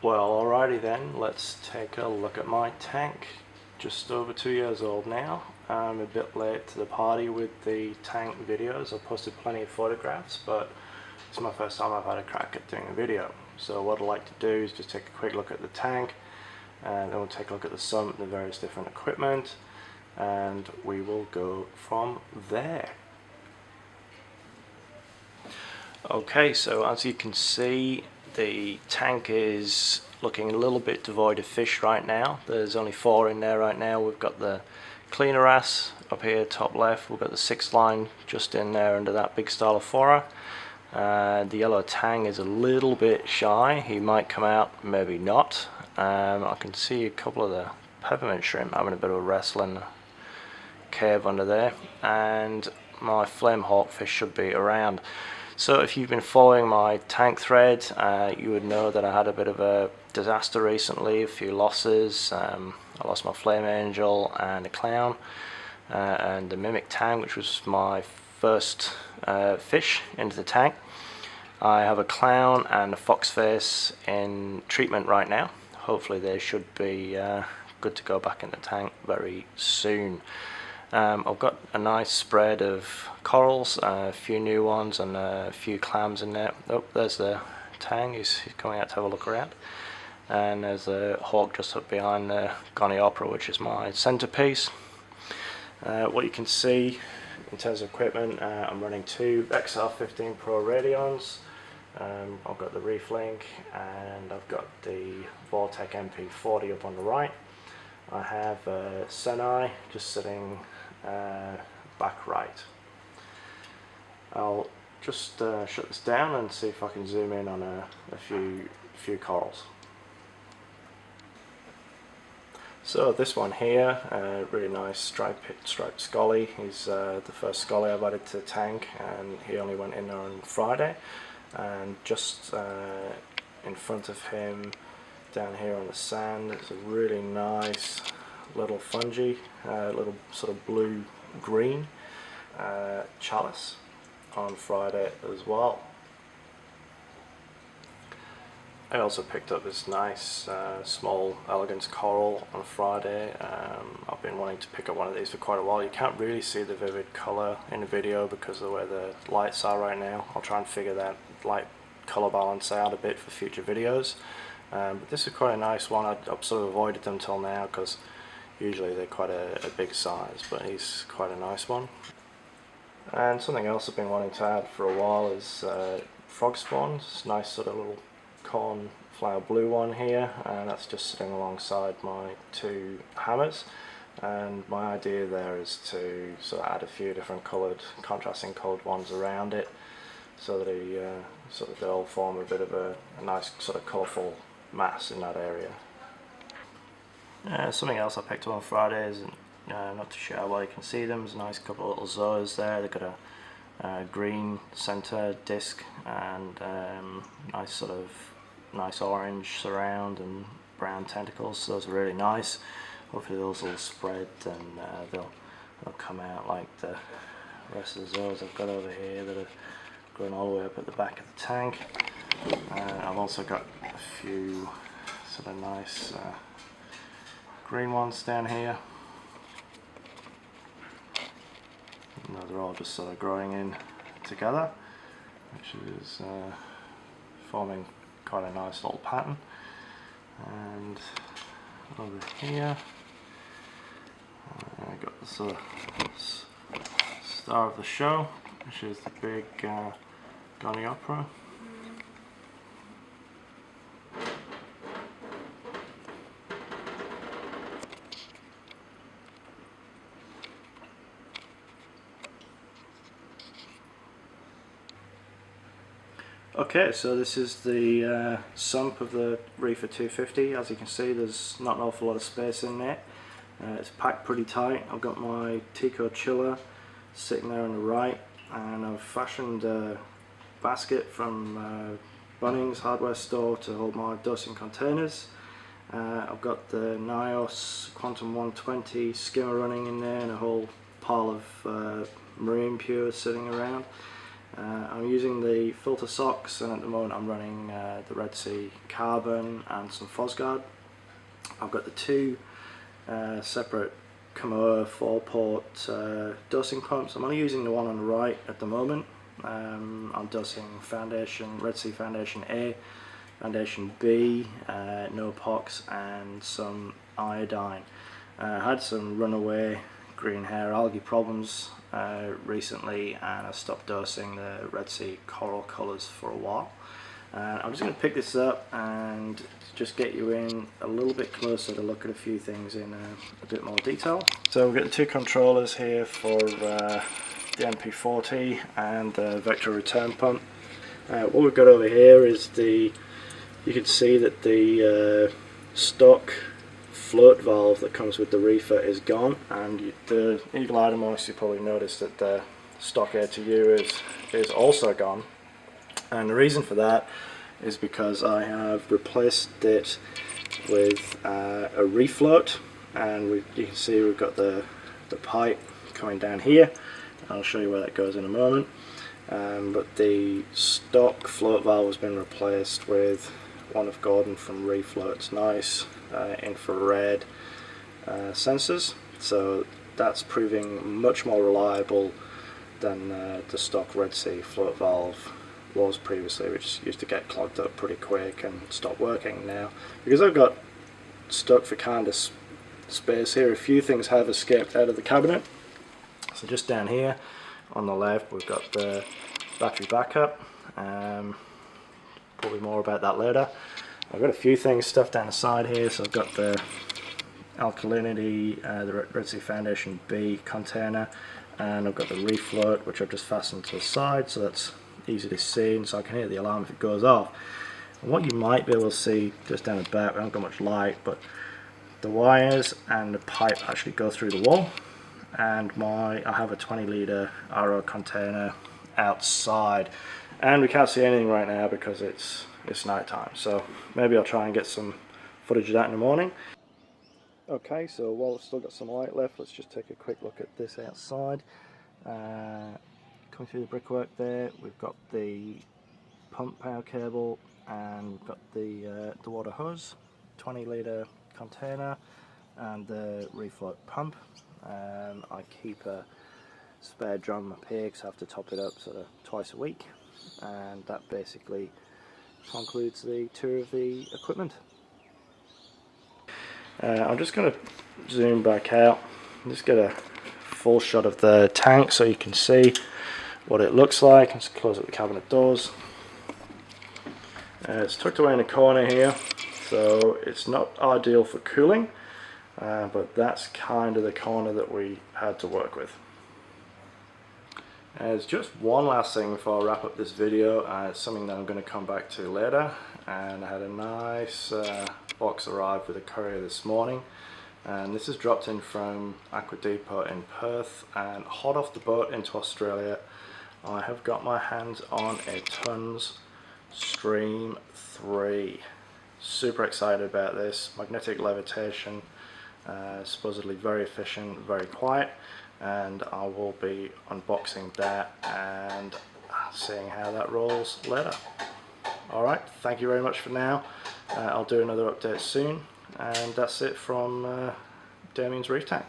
Well, alrighty then, let's take a look at my tank. Just over 2 years old now. I'm a bit late to the party with the tank videos. I've posted plenty of photographs, but it's my first time I've had a crack at doing a video. So what I'd like to do is just take a quick look at the tank, and then we'll take a look at the sump and the various different equipment, and we will go from there. Okay, so as you can see, the tank is looking a little bit devoid of fish right now. There's only 4 in there right now. We've got the cleaner ass up here top left, we've got the 6th line just in there under that big stylophora. The yellow tang is a little bit shy. He might come out, maybe not. I can see a couple of the peppermint shrimp having a bit of a wrestling cave under there, and my flame hawkfish should be around. So if you've been following my tank thread, you would know that I had a bit of a disaster recently, a few losses. I lost my flame angel and a clown, and the mimic tang, which was my first fish into the tank. I have a clown and a foxface in treatment right now. Hopefully they should be good to go back in the tank very soon. I've got a nice spread of corals, a few new ones and a few clams in there. Oh, there's the tang, he's coming out to have a look around. And there's a hawk just up behind the goniopera, which is my centerpiece. What you can see in terms of equipment, I'm running 2 XR15 Pro Radions. I've got the Reef Link and I've got the Vortec MP40 up on the right. I have a Senai just sitting back right. I'll just shut this down and see if I can zoom in on a few corals. So this one here, really nice striped scolly. He's the first scolly I've added to the tank, and he only went in there on Friday. And just in front of him, down here on the sand, it's a really nice little fungi, little sort of blue-green chalice on Friday as well. I also picked up this nice small elegance coral on Friday. I've been wanting to pick up one of these for quite a while. You can't really see the vivid colour in the video because of the way the lights are right now. I'll try and figure that light colour balance out a bit for future videos. But this is quite a nice one. I've sort of avoided them till now because usually they're quite a big size, but he's quite a nice one. And something else I've been wanting to add for a while is frog spawns. It's a nice sort of little cornflower blue one here, and that's just sitting alongside my 2 hammers. And my idea there is to sort of add a few different contrasting coloured ones around it, so that they all form a bit of a nice sort of colourful mass in that area. Something else I picked up on Friday is, not too sure well you can see them, there's a nice couple of little zoas there. They've got a green centre disc and nice orange surround and brown tentacles, so those are really nice. Hopefully those will spread and they'll come out like the rest of the zoas I've got over here that are going all the way up at the back of the tank. I've also got a few sort of nice green ones down here. And they're all just sort of growing in together, which is forming quite a nice little pattern. And over here I got the sort of star of the show, which is the big goniopera. Okay, so this is the sump of the Reefer 250. As you can see, there's not an awful lot of space in there. It's packed pretty tight. I've got my Tico chiller sitting there on the right, and I've fashioned a basket from Bunnings hardware store to hold my dosing containers. I've got the Nios Quantum 120 skimmer running in there, and a whole pile of marine pure sitting around. I'm using the filter socks, and at the moment I'm running the Red Sea Carbon and some Fosguard. I've got the two separate Kamoa 4-port dosing pumps. I'm only using the one on the right at the moment. I'm dosing Foundation, Red Sea Foundation A, Foundation B, no pox, and some iodine. I had some runaway green hair algae problems recently, and I stopped dosing the Red Sea coral colours for a while. I'm just going to pick this up and just get you in a little bit closer to look at a few things in a bit more detail. So we've got the two controllers here for the MP40 and the vector return pump. What we've got over here is you can see that the stock float valve that comes with the Reefer is gone, and the eagle-eyed amongst you probably noticed that the stock ATU is also gone. And the reason for that is because I have replaced it with a refloat, and you can see we've got the pipe coming down here. I'll show you where that goes in a moment. But the stock float valve has been replaced with one of Gordon from Refloat's nice infrared sensors, so that's proving much more reliable than the stock Red Sea float valve was previously, which used to get clogged up pretty quick and stop working. Now, because I've got stuck for kind of space here, a few things have escaped out of the cabinet. So just down here on the left we've got the battery backup, probably more about that later. I've got a few things stuffed down the side here, so I've got the alkalinity, the Red Sea Foundation B container, and I've got the refloat, which I've just fastened to the side, so that's easy to see, and so I can hear the alarm if it goes off. And what you might be able to see just down the back, we haven't got much light, but the wires and the pipe actually go through the wall, and I have a 20 litre RO container outside, and we can't see anything right now because it's night time, so maybe I'll try and get some footage of that in the morning. Okay, so while we've still got some light left, let's just take a quick look at this outside. Coming through the brickwork there, we've got the pump power cable, and we've got the water hose, 20 litre container, and the refloat pump. I keep a spare drum up here because I have to top it up sort of twice a week, and that basically concludes the tour of the equipment. I'm just going to zoom back out and just get a full shot of the tank so you can see what it looks like. Let's close up the cabinet doors. It's tucked away in a corner here, so it's not ideal for cooling, but that's kind of the corner that we had to work with. There's just one last thing before I wrap up this video. It's something that I'm going to come back to later, and I had a nice box arrive with a courier this morning, and this is dropped in from Aqua Depot in Perth, and hot off the boat into Australia I have got my hands on a Tons Stream 3. Super excited about this. Magnetic levitation, supposedly very efficient, very quiet, and I will be unboxing that and seeing how that rolls later. Alright, thank you very much for now. I'll do another update soon, and that's it from Damien's Reef Tank.